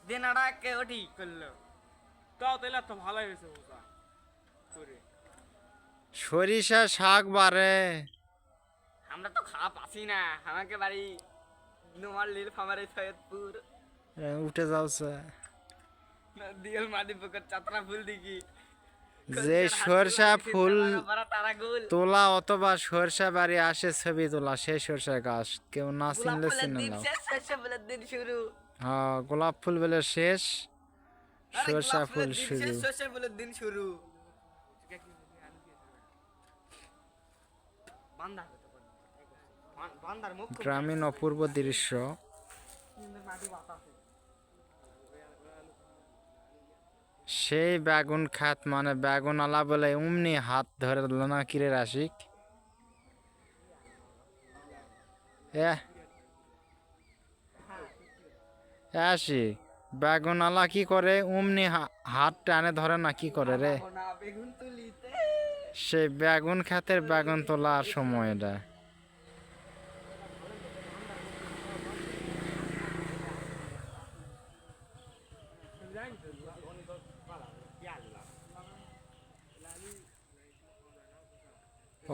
দিনাটা কেউ ঠিক করলো। তাও তাহলে তো ভালোই হয়েছে বুঝা করে। সরিষা শাক বাড়ে। আমরা তো খাওয়া পাচ্ছি না, আমাকে বাড়ি নোমার লীল ফামারে সৈয়দপুর উঠে যাচ্ছে। দিয়াল মাদি পুকুর চাতরা ফুল দিকি যে সরষা ফুল তারা গোল তোলা অথবা সরষা বাড়ি আসে ছবি তোলা, সেই সরষা গাছ কেউ না গোলাপ চিনলে ফুলের চিনে দিন নাও। শেষ, সরষে ফুলের দিন শুরু। হ্যাঁ, গোলাপ ফুল বেলে শেষ, আরে সরষা গোলাপ ফুল ফুলের দিন শুরু। শেষ, সরষে ফুলের দিন শুরু। বান্দা বান্দার মুখ খুব গ্রামীণ অপূর্ব দৃশ্য। মাটি বাতাসে। সেই বেগুন খাত মানে বেগুন আলা বলে অমনি হাত ধরে দিল না কিরে রাশিক। আসি বেগুন আলা কি করে অমনি হাত টানে ধরে না কি করে রে। না বেগুন তুলিতে সেই বেগুন খাতের বেগুন তোলার সময় এটা।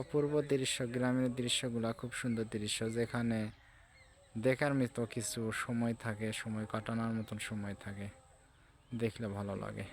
অপূর্ব দৃশ্য, গ্রামের দৃশ্যগুলা খুব সুন্দর দৃশ্য, যেখানে দেখার মতো কিছু সময় থাকে, সময় কাটানোর মতন সময় থাকে, দেখলে ভালো লাগে।